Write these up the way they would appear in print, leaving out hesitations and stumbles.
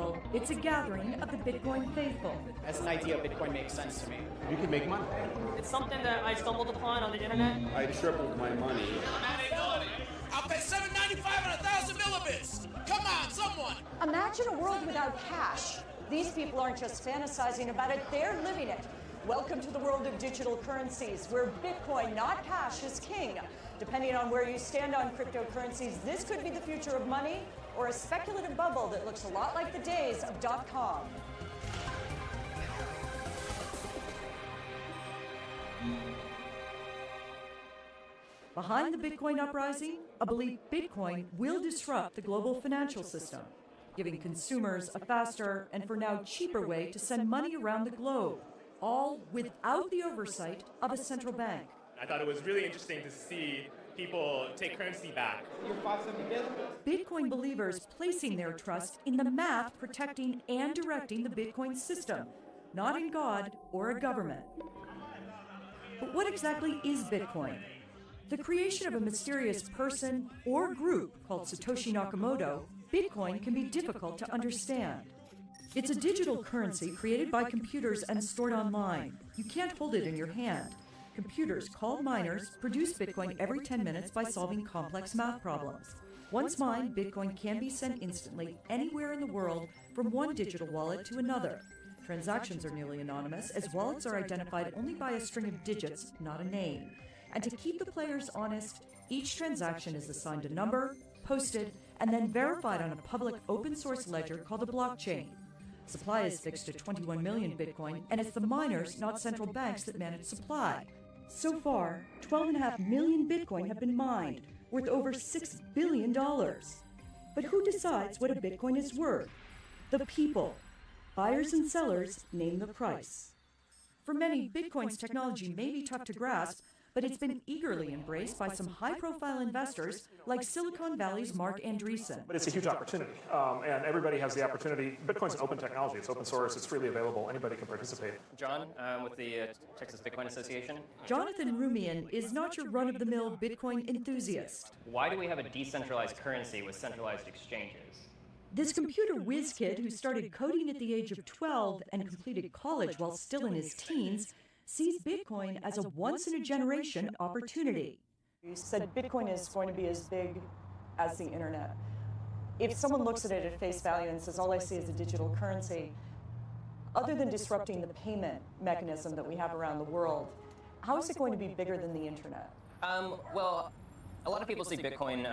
festival, it's a gathering of the Bitcoin faithful. As an idea, Bitcoin makes sense to me. You can make money. It's something that I stumbled upon on the internet. I tripled my money. I'll pay $7.95 on 1,000 millibits. Come on, someone. Imagine a world without cash. These people aren't just fantasizing about it, they're living it. Welcome to the world of digital currencies, where Bitcoin, not cash, is king. Depending on where you stand on cryptocurrencies, this could be the future of money or a speculative bubble that looks a lot like the days of .com. Behind the Bitcoin uprising, a belief Bitcoin will disrupt the global financial system, giving consumers a faster and for now cheaper way to send money around the globe, all without the oversight of a central bank. I thought it was really interesting to see people take currency back. Bitcoin believers placing their trust in the math protecting and directing the Bitcoin system, not in God or a government. But what exactly is Bitcoin? The creation of a mysterious person or group called Satoshi Nakamoto, Bitcoin can be difficult to understand. It's a digital currency created by computers and stored online. You can't hold it in your hand. Computers, called miners, produce Bitcoin every 10 minutes by solving complex math problems. Once mined, Bitcoin can be sent instantly anywhere in the world from one digital wallet to another. Transactions are nearly anonymous, as wallets are identified only by a string of digits, not a name. And to keep the players honest, each transaction is assigned a number, posted, and then verified on a public open-source ledger called a blockchain. Supply is fixed at 21 million Bitcoin, and it's the miners, not central banks, that manage supply. So far, 12.5 million Bitcoin have been mined, worth over $6 billion. But who decides what a Bitcoin is worth? The people. Buyers and sellers name the price. For many, Bitcoin's technology may be tough to grasp, but it's been eagerly embraced by some high-profile investors like Silicon Valley's Mark Andreessen. But it's a huge opportunity, and everybody has the opportunity. Bitcoin's an open technology. It's open source. It's freely available. Anybody can participate. John, with the Texas Bitcoin Association. Jonathan Rumian is not your run-of-the-mill Bitcoin enthusiast. Why do we have a decentralized currency with centralized exchanges? This computer whiz kid who started coding at the age of 12 and completed college while still in his teens sees Bitcoin as a once-in-a-generation opportunity. You said Bitcoin is going to be as big as the internet. If someone looks at it at face value and says, all I see is a digital currency, other than disrupting the payment mechanism that we have around the world, how is it going to be bigger than the internet? Well, a lot of people see Bitcoin,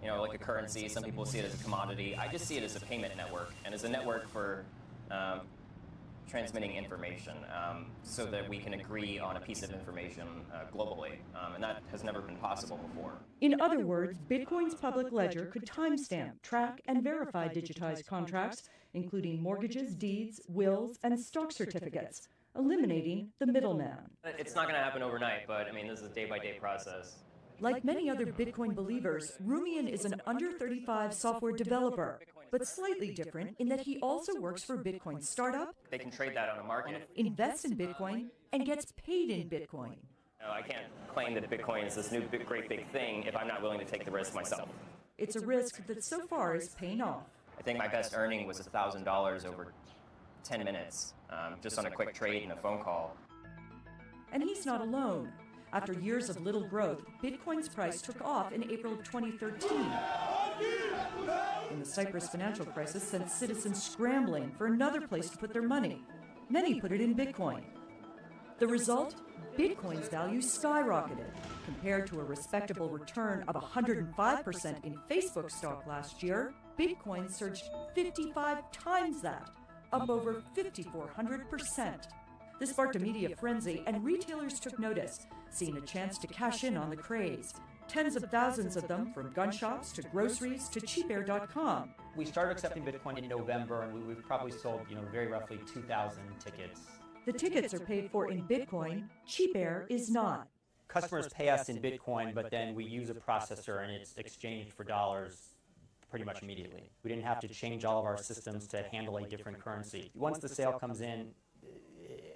like a currency. Some people see it as a commodity. I just see it as a payment network, and as a network for transmitting information so that we can agree on a piece of information globally, and that has never been possible before. In other words, Bitcoin's public ledger could timestamp, track, and verify digitized contracts, including mortgages, deeds, wills, and stock certificates, eliminating the middleman. It's not going to happen overnight, but I mean, this is a day-by-day process. Like many other Bitcoin believers, Rumian is an under-35 software developer, but slightly different in that he also works for a Bitcoin startup. They can trade that on a market. Invests in Bitcoin, and gets paid in Bitcoin. I can't claim that Bitcoin is this new great big thing if I'm not willing to take the risk myself. It's a risk that so far is paying off. I think my best earning was $1,000 over 10 minutes, just on a quick trade and a phone call. And he's not alone. After years of little growth, Bitcoin's price took off in April of 2013, when the Cyprus financial crisis sent citizens scrambling for another place to put their money. Many put it in Bitcoin. The result? Bitcoin's value skyrocketed. Compared to a respectable return of 105% in Facebook stock last year, Bitcoin surged 55 times that, up over 5,400%. This sparked a media frenzy, and retailers took notice, seeing a chance to cash in on the craze. Tens of thousands of them, from gun shops to groceries to cheapair.com. We started accepting Bitcoin in November, and we've probably sold, very roughly 2,000 tickets. The tickets are paid for in Bitcoin. CheapAir is not. Customers pay us in Bitcoin, but then we use a processor, and it's exchanged for dollars pretty much immediately. We didn't have to change all of our systems to handle a different currency. Once the sale comes in,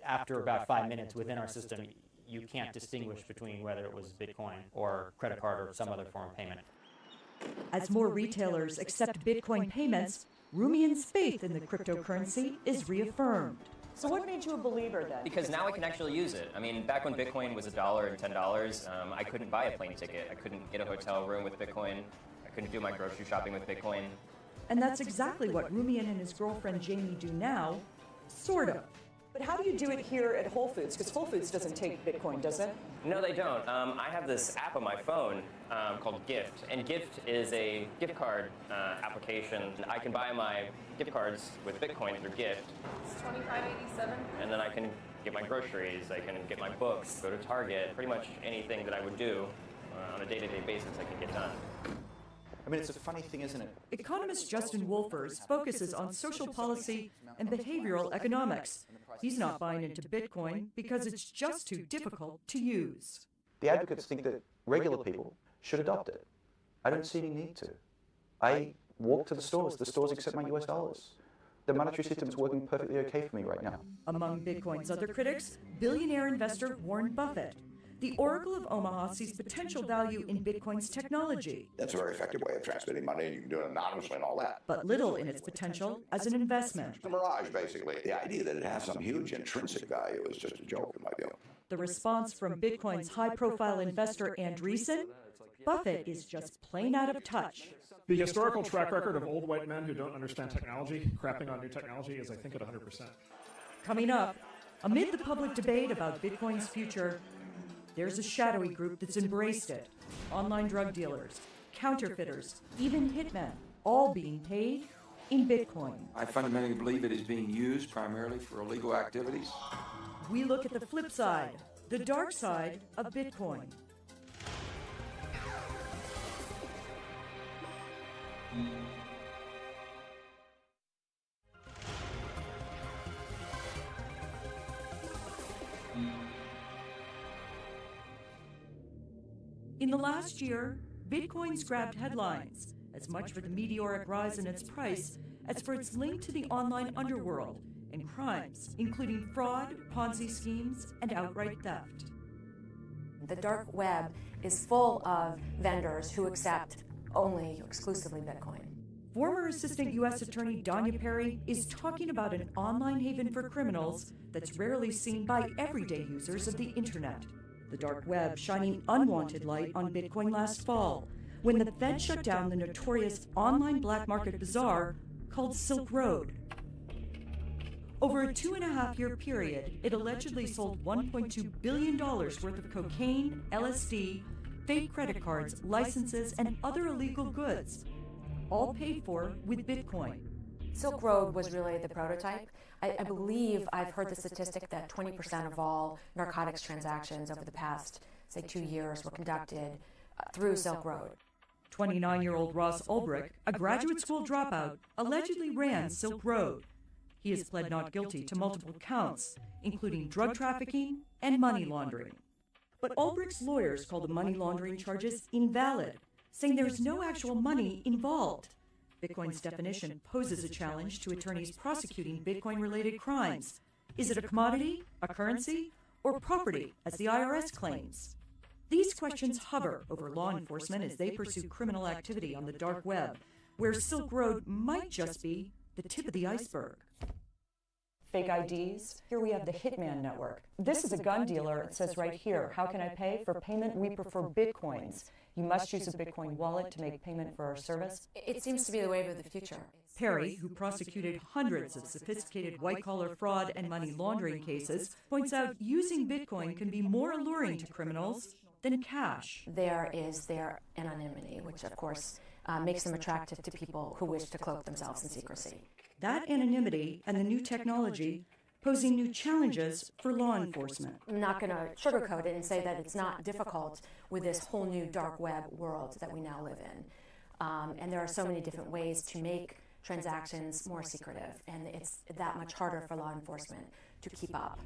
after about 5 minutes within our system, you can't distinguish between whether it was Bitcoin or credit card or some other form of payment. As more retailers accept Bitcoin payments, Rumian's faith in the cryptocurrency is reaffirmed. So what made you a believer then? Because now I can actually use it. I mean, back when Bitcoin was $1 and $10, I couldn't buy a plane ticket. I couldn't get a hotel room with Bitcoin. I couldn't do my grocery shopping with Bitcoin. And that's exactly what Rumian and his girlfriend Jamie do now, sort of. But how do you do it here at Whole Foods? Because Whole Foods doesn't take Bitcoin, does it? No, they don't. I have this app on my phone called Gift, and Gift is a gift card application. I can buy my gift cards with Bitcoin through Gift. It's $25.87. And then I can get my groceries, I can get my books, go to Target, pretty much anything that I would do on a day-to-day basis I can get done. I mean, it's a funny thing, isn't it? Economist Justin Wolfers focuses on social policy and behavioral economics. He's not buying into Bitcoin because it's just too difficult to use. The advocates think that regular people should adopt it. I don't see any need to. I walk to the stores accept my US dollars. The monetary system is working perfectly okay for me right now. Among Bitcoin's other critics, billionaire investor Warren Buffett. The Oracle of Omaha sees potential value in Bitcoin's technology. That's a very effective way of transmitting money, and you can do it anonymously and all that. But little in its potential as an investment. It's a mirage, basically. The idea that it has some huge intrinsic value is just a joke, in my view. The response from Bitcoin's high-profile investor Andreessen? Buffett is just plain out of touch. The historical track record of old white men who don't understand technology, crapping on new technology, is, I think, at 100%. Coming up, amid the public debate about Bitcoin's future, there's a shadowy group that's embraced it. Online drug dealers, counterfeiters, even hitmen, all being paid in Bitcoin. I fundamentally believe it is being used primarily for illegal activities. We look at the flip side, the dark side of Bitcoin. In the last year, Bitcoin's grabbed headlines, as much for the meteoric rise in its price as for its link to the online underworld and crimes, including fraud, Ponzi schemes, and outright theft. The dark web is full of vendors who accept only exclusively Bitcoin. Former Assistant U.S. Attorney Donya Perry is talking about an online haven for criminals that's rarely seen by everyday users of the internet. The dark web shining unwanted light on Bitcoin last fall, when the Fed shut down the notorious online black market bazaar called Silk Road. Over a 2.5-year period, it allegedly sold $1.2 billion worth of cocaine, LSD, fake credit cards, licenses, and other illegal goods, all paid for with Bitcoin. Silk Road was really the prototype. I believe I've heard the statistic that 20% of all narcotics transactions over the past, say, 2 years were conducted through Silk Road. 29-year-old Ross Ulbricht, a graduate school dropout, allegedly ran Silk Road. He has pled not guilty to multiple counts, including drug trafficking and money laundering. But Ulbricht's lawyers call the money laundering charges invalid, saying there's no actual money involved. Bitcoin's definition poses a challenge to attorneys prosecuting Bitcoin-related crimes. Is it a commodity, a currency, or property, as the IRS claims? These questions hover over law enforcement as they pursue criminal activity on the dark web, where Silk Road might just be the tip of the iceberg. Fake IDs. Here we have the Hitman Network. This is a gun dealer. It says right here, how can I pay? For payment, we prefer Bitcoins. You must use a Bitcoin wallet to make payment for our service. It seems to be the wave of the future. Perry, who prosecuted hundreds of sophisticated white-collar fraud and money laundering cases, points out using Bitcoin can be more alluring to criminals than cash. There is their anonymity, which of course makes them attractive to people who wish to cloak themselves in secrecy. That anonymity and the new technology posing new challenges for law enforcement. I'm not going to sugarcoat it and say that it's not difficult with this whole new dark web world that we now live in. And there are so many different ways to make transactions more secretive, and it's that much harder for law enforcement to keep up.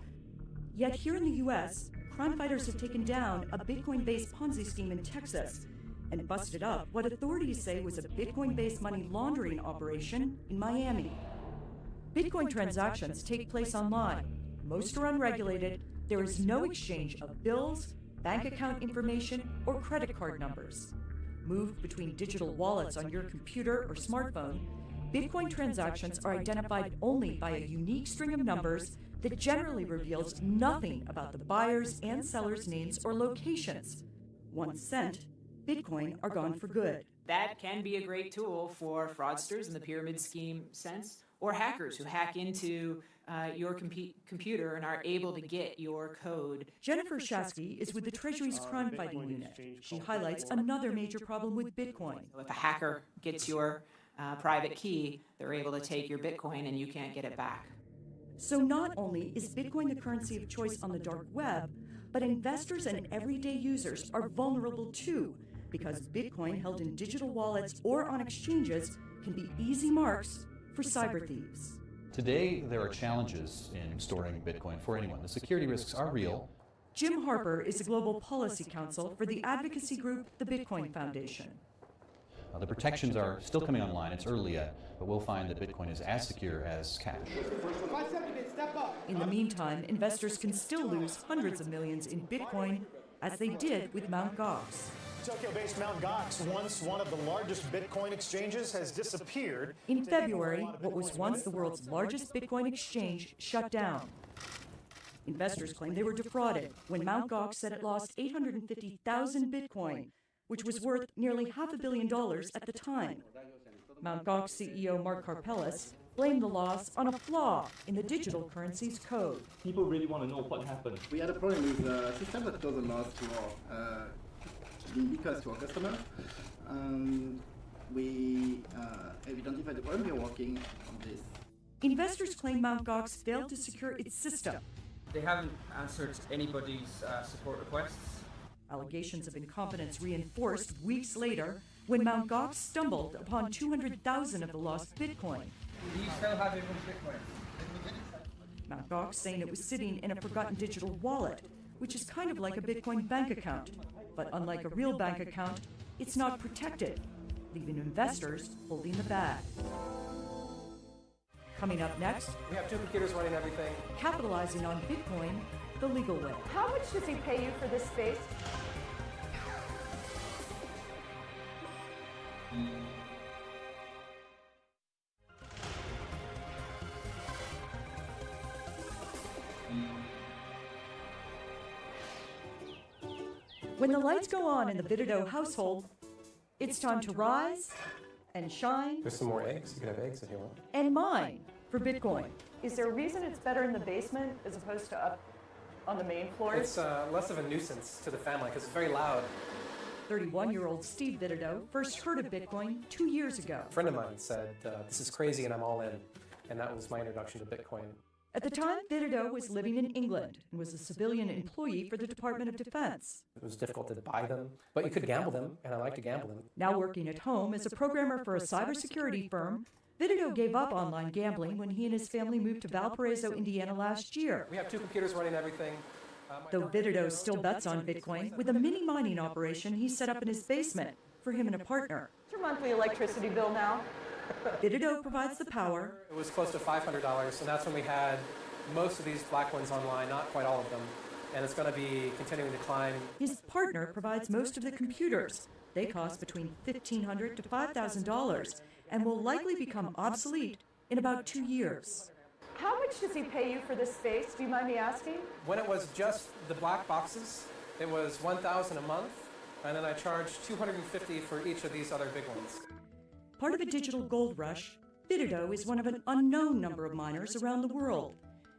Yet here in the U.S., crime fighters have taken down a Bitcoin-based Ponzi scheme in Texas and busted up what authorities say was a Bitcoin-based money laundering operation in Miami. Bitcoin transactions take place online. Most are unregulated. There is no exchange of bills, bank account information, or credit card numbers. Moved between digital wallets on your computer or smartphone, Bitcoin transactions are identified only by a unique string of numbers that generally reveals nothing about the buyers' and sellers' names or locations. Once sent, Bitcoin are gone for good. That can be a great tool for fraudsters in the pyramid scheme sense, or hackers who hack into your computer and are able to get your code. Jennifer Shasky is with the Treasury's crime fighting unit. She highlights another major problem with Bitcoin. If a hacker gets your private key, they're able to take your Bitcoin and you can't get it back. So not only is Bitcoin the currency of choice on the dark web, but investors and everyday users are vulnerable too, because Bitcoin held in digital wallets or on exchanges can be easy marks for cyber thieves. Today, there are challenges in storing Bitcoin for anyone. The security risks are real. Jim Harper is a global policy counsel for the advocacy group, the Bitcoin Foundation. The protections are still coming online. It's early yet, but we'll find that Bitcoin is as secure as cash. In the meantime, investors can still lose hundreds of millions in Bitcoin, as they did with Mt. Gox. Tokyo-based Mt. Gox, once one of the largest Bitcoin exchanges, has disappeared. In February, what was once the world's largest Bitcoin exchange shut down. Investors claim they were defrauded when Mt. Gox said it lost 850,000 Bitcoin, which was worth nearly $500 million at the time. Mt. Gox CEO Mark Karpeles blamed the loss on a flaw in the digital currency's code. People really want to know what happened. We had a problem with the system that doesn't last to our because to our customers. We identified the problem. We are working on this. Investors claim Mt. Gox failed to secure its system. They haven't answered anybody's support requests. Allegations of incompetence reinforced weeks later when Mt. Gox stumbled upon 200,000 of the lost Bitcoin. Do you still have everyone's Bitcoin? Mt. Gox saying it was sitting in a forgotten digital wallet, which is kind of like a Bitcoin bank account. But unlike a real bank account, it's not protected, leaving investors holding the bag. Coming up next, We have two computers running everything. capitalizing on Bitcoin the legal way. How much does he pay you for this space? When the lights go on in the Vidido household, it's time to rise and shine There's some more eggs. You can have eggs if you want. and mine for Bitcoin. Is there a reason it's better in the basement as opposed to up on the main floors? It's less of a nuisance to the family because it's very loud. 31-year-old Steve Vidido first heard of Bitcoin 2 years ago. A friend of mine said, this is crazy and I'm all in. And that was my introduction to Bitcoin. At the time, Vidido was living in England and was a civilian employee for the Department of Defense. It was difficult to buy them, but you could gamble them, and I like to gamble them. Now working at home as a programmer for a cybersecurity firm, Vidido gave up online gambling when he and his family moved to Valparaiso, Indiana last year. We have two computers running everything. Though Vidido still bets on Bitcoin with a mini mining operation he set up in his basement for him and a partner. What's your monthly electricity bill now? Vidido provides the power. It was close to $500, and that's when we had most of these black ones online, not quite all of them. And it's going to be continuing to climb. His partner provides most of the computers. They cost between $1,500 to $5,000 and will likely become obsolete in about 2 years. How much does he pay you for this space? Do you mind me asking? When it was just the black boxes, it was $1,000 a month, and then I charged $250 for each of these other big ones. Part of a digital gold rush, Vidido is one of an unknown number of miners around the world.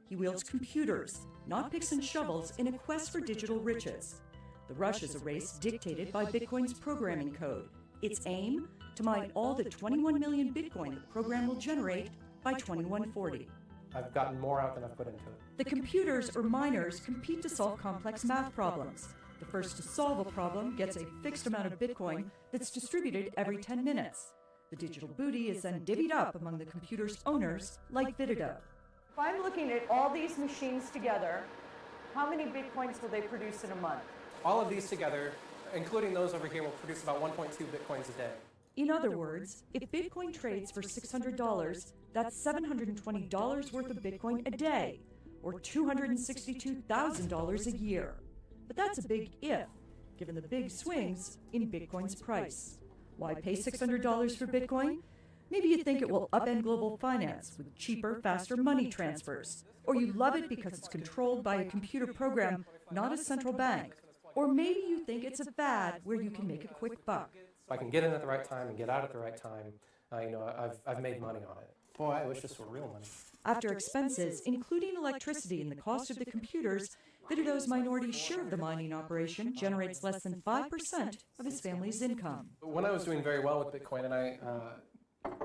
He wields computers, not picks and shovels, in a quest for digital riches. The rush is a race dictated by Bitcoin's programming code. Its aim? To mine all the 21 million Bitcoin the program will generate by 2140. I've gotten more out than I've put into it. The computers or miners compete to solve complex math problems. The first to solve a problem gets a fixed amount of Bitcoin that's distributed every 10 minutes. The digital booty is then divvied up among the computer's owners, like Vidido. If I'm looking at all these machines together, how many Bitcoins will they produce in a month? All of these together, including those over here, will produce about 1.2 Bitcoins a day. In other words, if Bitcoin trades for $600, that's $720 worth of Bitcoin a day, or $262,000 a year. But that's a big if, given the big swings in Bitcoin's price. Why pay $600 for Bitcoin? Maybe you think it will upend global finance with cheaper, faster money transfers. Or you love it because it's controlled by a computer program, not a central bank. Or maybe you think it's a fad where you can make a quick buck. If I can get in at the right time and get out at the right time, I've made money on it. Boy, I wish this were real money. After expenses, including electricity and the cost of the computers, Bidido's minority share of the mining operation generates less than 5% of his family's income. When I was doing very well with Bitcoin and I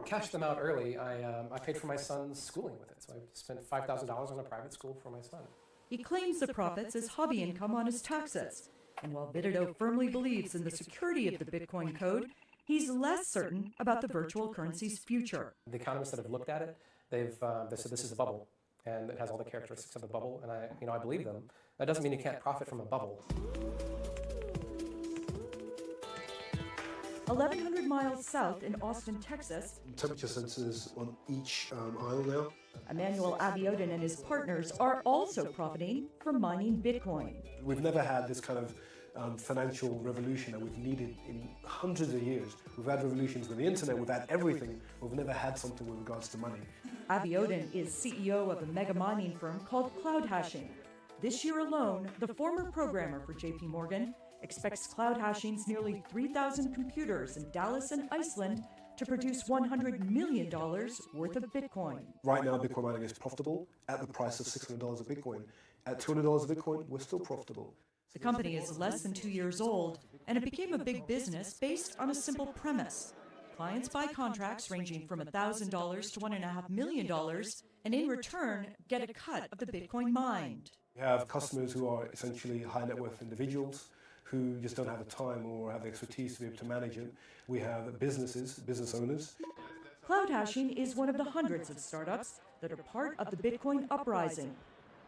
cashed them out early, I paid for my son's schooling with it. So I spent $5,000 on a private school for my son. He claims the profits as hobby income on his taxes. And while Bidido firmly believes in the security of the Bitcoin code, he's less certain about the virtual currency's future. The economists that have looked at it, they said this is a bubble, and it has all the characteristics of a bubble, and I believe them. That doesn't mean you can't profit from a bubble. 1,100 miles south in Austin, Texas, temperature sensors on each aisle now. Emmanuel Abiodun and his partners are also profiting from mining Bitcoin. We've never had this kind of financial revolution that we've needed in hundreds of years. We've had revolutions with the internet, we've had everything, but we've never had something with regards to money. Abiodun is CEO of a mega mining firm called Cloud Hashing. This year alone, the former programmer for JP Morgan expects Cloud Hashing's nearly 3,000 computers in Dallas and Iceland to produce $100 million worth of Bitcoin. Right now, Bitcoin mining is profitable at the price of $600 a Bitcoin. At $200 a Bitcoin, we're still profitable. The company is less than 2 years old, and it became a big business based on a simple premise. Clients buy contracts ranging from $1,000 to $1.5 million, and in return, get a cut of the Bitcoin mined. We have customers who are essentially high net worth individuals who just don't have the time or have the expertise to be able to manage it. We have business owners. Cloud Hashing is one of the hundreds of startups that are part of the Bitcoin uprising,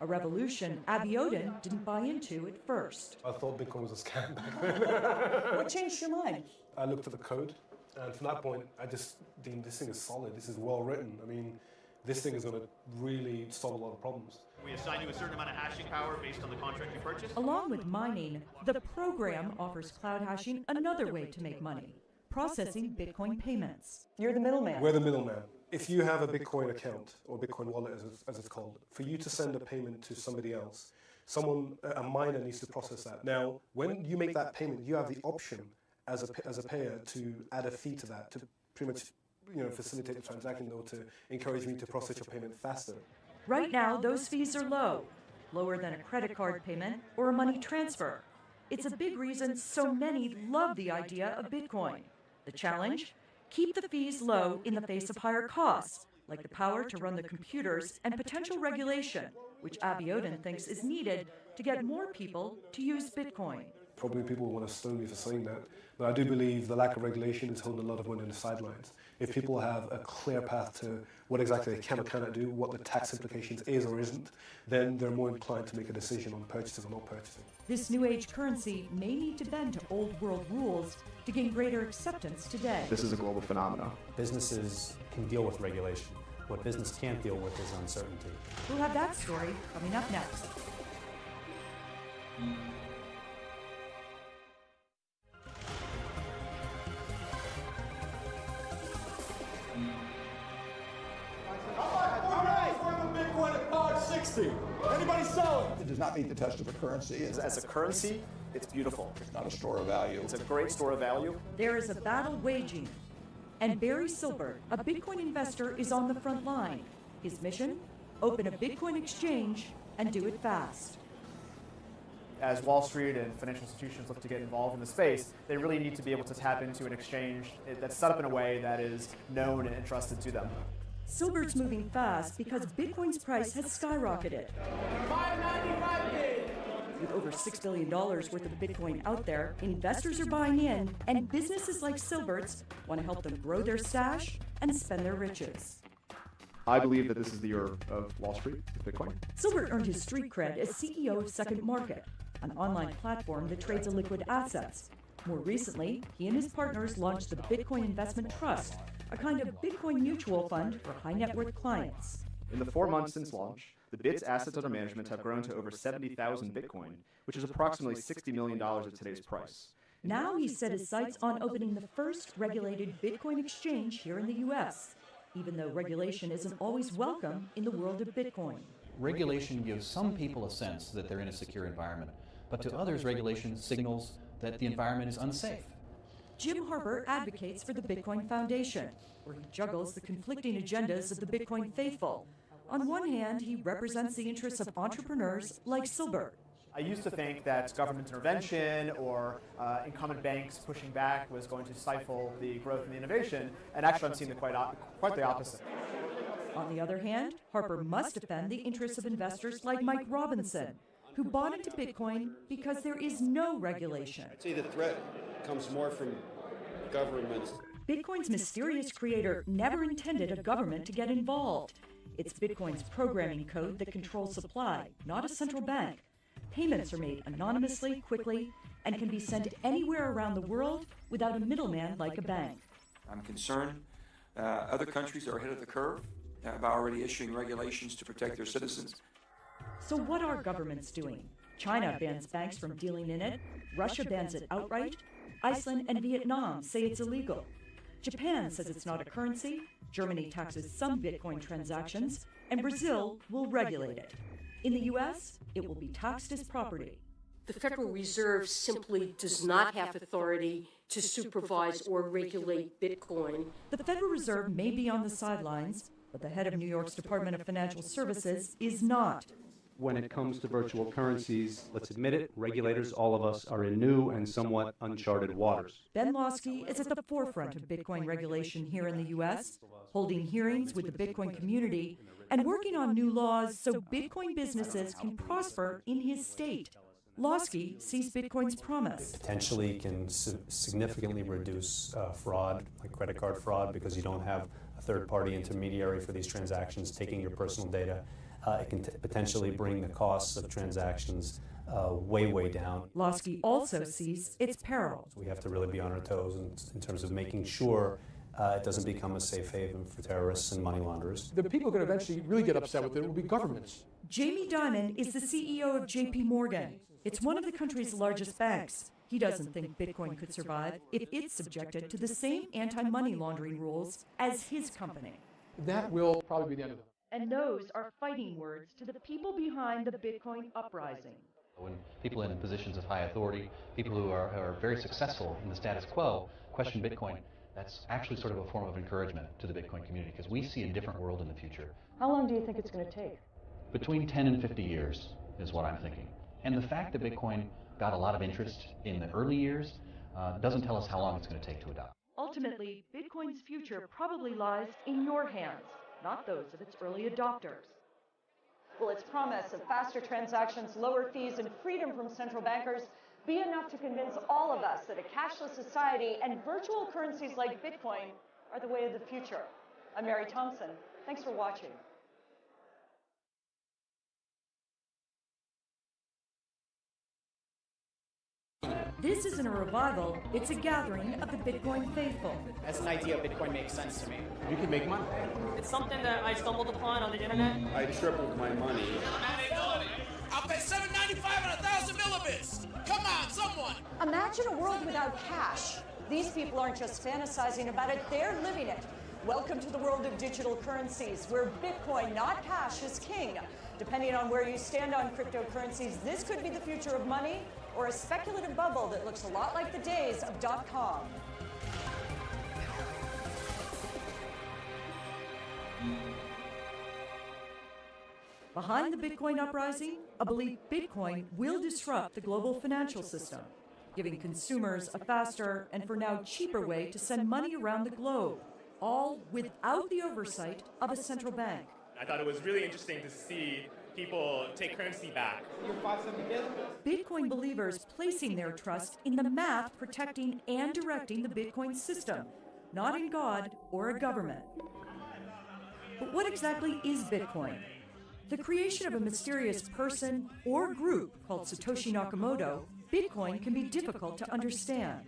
a revolution Abiodun didn't buy into at first. I thought Bitcoin was a scam back then. What changed your mind? I looked at the code, and from that point, I just deemed this thing is solid, this is well written. I mean, this thing is going to really solve a lot of problems. We assign you a certain amount of hashing power based on the contract you purchase. Along with mining, the program offers Cloud Hashing another way to make money, processing Bitcoin payments. You're the middleman. We're the middleman. If you have a Bitcoin account, or Bitcoin wallet as it's called, for you to send a payment to somebody else, a miner needs to process that. Now, when you make that payment, you have the option as a payer to add a fee to that, to pretty much facilitate the transaction or to encourage me to process your payment faster. Right now, those fees are low, lower than a credit card payment or a money transfer. It's a big reason so many love the idea of Bitcoin. The challenge? Keep the fees low in the face of higher costs, like the power to run the computers and potential regulation, which Abiodun thinks is needed to get more people to use Bitcoin. Probably people want to stone me for saying that, but I do believe the lack of regulation is holding a lot of money on the sidelines. If people have a clear path to what exactly they can or cannot do, what the tax implications is or isn't, then they're more inclined to make a decision on purchasing or not purchasing. This new age currency may need to bend to old world rules to gain greater acceptance today. This is a global phenomenon. Businesses can deal with regulation. What business can't deal with is uncertainty. We'll have that story coming up next. Anybody sell it? It does not meet the test of a currency. As a currency, it's beautiful. It's not a store of value. It's a great store of value. There is a battle waging, and Barry Silbert, a Bitcoin investor, is on the front line. His mission? Open a Bitcoin exchange and do it fast. As Wall Street and financial institutions look to get involved in the space, they really need to be able to tap into an exchange that's set up in a way that is known and trusted to them. Silbert's moving fast because Bitcoin's price has skyrocketed. $5.95 bid. With over $6 billion worth of Bitcoin out there, investors are buying in, and businesses like Silbert's want to help them grow their stash and spend their riches. I believe that this is the year of Wall Street with Bitcoin. Silbert earned his street cred as CEO of Second Market, an online platform that trades illiquid assets. More recently, he and his partners launched the Bitcoin Investment Trust, a kind of Bitcoin mutual fund for high net worth clients. In the 4 months since launch, the BIT's assets under management have grown to over 70,000 Bitcoin, which is approximately $60 million at today's price. Now he's set his sights on opening the first regulated Bitcoin exchange here in the U.S., even though regulation isn't always welcome in the world of Bitcoin. Regulation gives some people a sense that they're in a secure environment, but to others, regulation signals that the environment is unsafe. Jim Harper advocates for the Bitcoin Foundation, where he juggles the conflicting agendas of the Bitcoin faithful. On one hand, he represents the interests of entrepreneurs like Silbert. I used to think that government intervention or incumbent banks pushing back was going to stifle the growth and the innovation, and actually I'm seeing quite the opposite. On the other hand, Harper must defend the interests of investors like Mike Robinson, who bought into Bitcoin because there is no regulation. I'd say the threat comes more from governments. Bitcoin's mysterious creator never intended a government to get involved. It's Bitcoin's programming code that controls supply, not a central bank. Payments are made anonymously, quickly, and can be sent anywhere around the world without a middleman like a bank. I'm concerned other countries are ahead of the curve by already issuing regulations to protect their citizens. So what are governments doing? China bans banks from dealing in it. Russia bans it outright. Iceland and Vietnam say it's illegal. Japan says it's not a currency. Germany taxes some Bitcoin transactions. And Brazil will regulate it. In the U.S., it will be taxed as property. The Federal Reserve simply does not have authority to supervise or regulate Bitcoin. The Federal Reserve may be on the sidelines, but the head of New York's Department of Financial Services is not. When it comes to virtual currencies, let's admit it, regulators, all of us, are in new and somewhat uncharted waters. Ben Lawsky is at the forefront of Bitcoin regulation here in the U.S., holding hearings with the Bitcoin community and working on new laws so Bitcoin businesses can prosper in his state. Lawsky sees Bitcoin's promise. Potentially can significantly reduce fraud, like credit card fraud, because you don't have a third-party intermediary for these transactions taking your personal data. It can potentially bring the costs of transactions way down. Lawsky also sees its peril. We have to really be on our toes in terms of making sure it doesn't become a safe haven for terrorists and money launderers. The people who are going to eventually really get upset with it will be governments. Jamie Dimon is the CEO of JP Morgan. It's one of the country's largest banks. He doesn't think Bitcoin could survive if it's subjected to the same anti-money laundering rules as his company. That will probably be the end of it. And those are fighting words to the people behind the Bitcoin uprising. When people in positions of high authority, people who are very successful in the status quo, question Bitcoin, that's actually sort of a form of encouragement to the Bitcoin community, because we see a different world in the future. How long do you think it's going to take? Between 10 and 50 years is what I'm thinking. And the fact that Bitcoin got a lot of interest in the early years doesn't tell us how long it's going to take to adopt. Ultimately, Bitcoin's future probably lies in your hands, not those of its early adopters. Will its promise of faster transactions, lower fees, and freedom from central bankers be enough to convince all of us that a cashless society and virtual currencies like Bitcoin are the way of the future? I'm Mary Thompson. Thanks for watching. This isn't a revival, it's a gathering of the Bitcoin faithful. As an idea, Bitcoin makes sense to me. You can make money. It's something that I stumbled upon on the internet. I tripled my money. I'll pay $7.95 on 1,000 millibits. Come on, someone. Imagine a world without cash. These people aren't just fantasizing about it, they're living it. Welcome to the world of digital currencies, where Bitcoin, not cash, is king. Depending on where you stand on cryptocurrencies, this could be the future of money or a speculative bubble that looks a lot like the days of .com. Behind the Bitcoin uprising, a belief Bitcoin will disrupt the global financial system, giving consumers a faster and for now cheaper way to send money around the globe, all without the oversight of a central bank. I thought it was really interesting to see people take currency back. Bitcoin believers placing their trust in the math protecting and directing the Bitcoin system, not in God or a government. But what exactly is Bitcoin? The creation of a mysterious person or group called Satoshi Nakamoto, Bitcoin can be difficult to understand.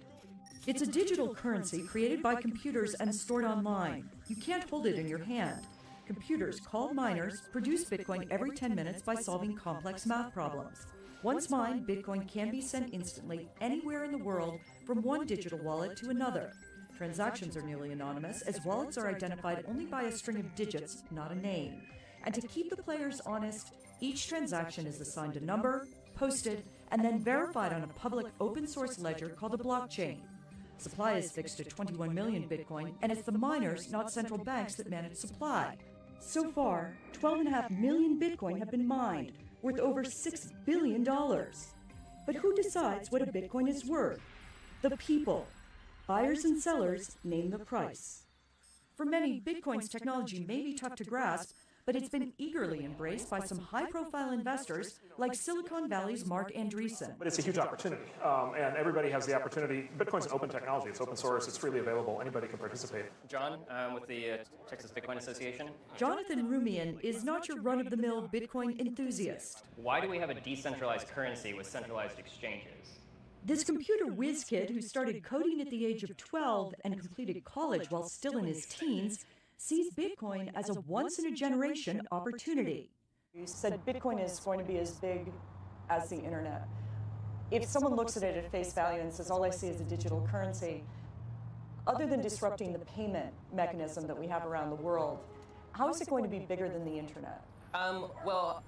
It's a digital currency created by computers and stored online. You can't hold it in your hand. Computers, called miners, produce Bitcoin every 10 minutes by solving complex math problems. Once mined, Bitcoin can be sent instantly anywhere in the world from one digital wallet to another. Transactions are nearly anonymous, as wallets are identified only by a string of digits, not a name. And to keep the players honest, each transaction is assigned a number, posted, and then verified on a public open-source ledger called a blockchain. Supply is fixed at 21 million Bitcoin, and it's the miners, not central banks, that manage supply. So far, 12.5 million Bitcoin have been mined, worth over $6 billion. But who decides what a Bitcoin is worth? The people. Buyers and sellers name the price. For many, Bitcoin's technology may be tough to grasp, but it's been eagerly embraced by some high-profile investors like Silicon Valley's Mark Andreessen. But it's a huge opportunity, and everybody has the opportunity. Bitcoin's an open technology. It's open source. It's freely available. Anybody can participate. John, with the Texas Bitcoin Association. Jonathan Rumian is not your run-of-the-mill Bitcoin enthusiast. Why do we have a decentralized currency with centralized exchanges? This computer whiz kid who started coding at the age of 12 and completed college while still in his teens sees Bitcoin as a once-in-a-generation opportunity. You said Bitcoin is going to be as big as the internet. If someone looks at it at face value and says, all I see is a digital currency, other than disrupting the payment mechanism that we have around the world, how is it going to be bigger than the internet? Well,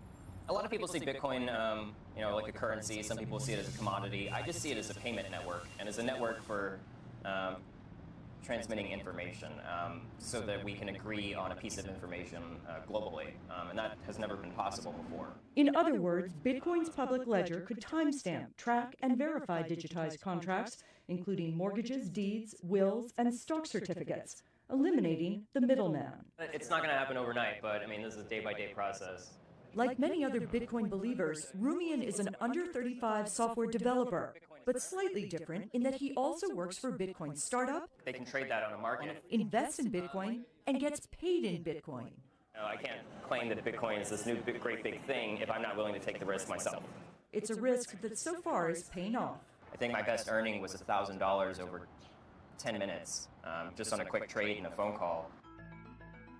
a lot of people see Bitcoin, like a currency. Some people see it as a commodity. I just see it as a payment network and as a network for transmitting information so that we can agree on a piece of information globally. And that has never been possible before. In other words, Bitcoin's public ledger could timestamp, track, and verify digitized contracts, including mortgages, deeds, wills, and stock certificates, eliminating the middleman. It's not going to happen overnight, but I mean, this is a day-by-day process. Like many other Bitcoin believers, Rumian is an under-35 software developer, but slightly different in that he also works for a Bitcoin startup. They can trade that on a market. Invests in Bitcoin, and gets paid in Bitcoin. I can't claim that Bitcoin is this new great big thing if I'm not willing to take the risk myself. It's a risk that so far is paying off. I think my best earning was $1,000 over 10 minutes, just on a quick trade and a phone call.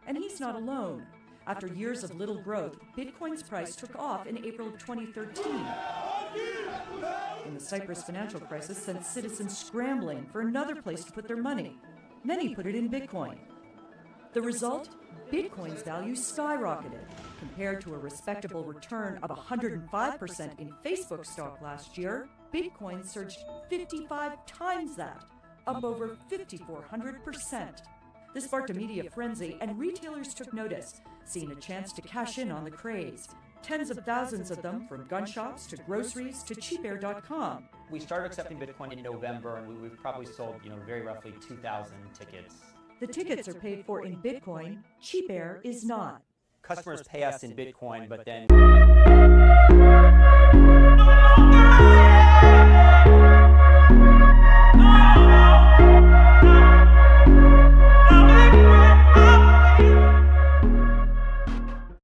And he's not alone. After years of little growth, Bitcoin's price took off in April of 2013. When the Cyprus financial crisis sent citizens scrambling for another place to put their money. Many put it in Bitcoin. The result? Bitcoin's value skyrocketed. Compared to a respectable return of 105% in Facebook stock last year, Bitcoin surged 55 times that, up over 5,400%. This sparked a media frenzy, and retailers took notice, seeing a chance to cash in on the craze. Tens of thousands of them, from gun shops to groceries to cheapair.com. We started accepting Bitcoin in November, and we've probably sold, very roughly 2,000 tickets. The tickets are paid for in Bitcoin. CheapAir is not. Customers pay us in Bitcoin, but then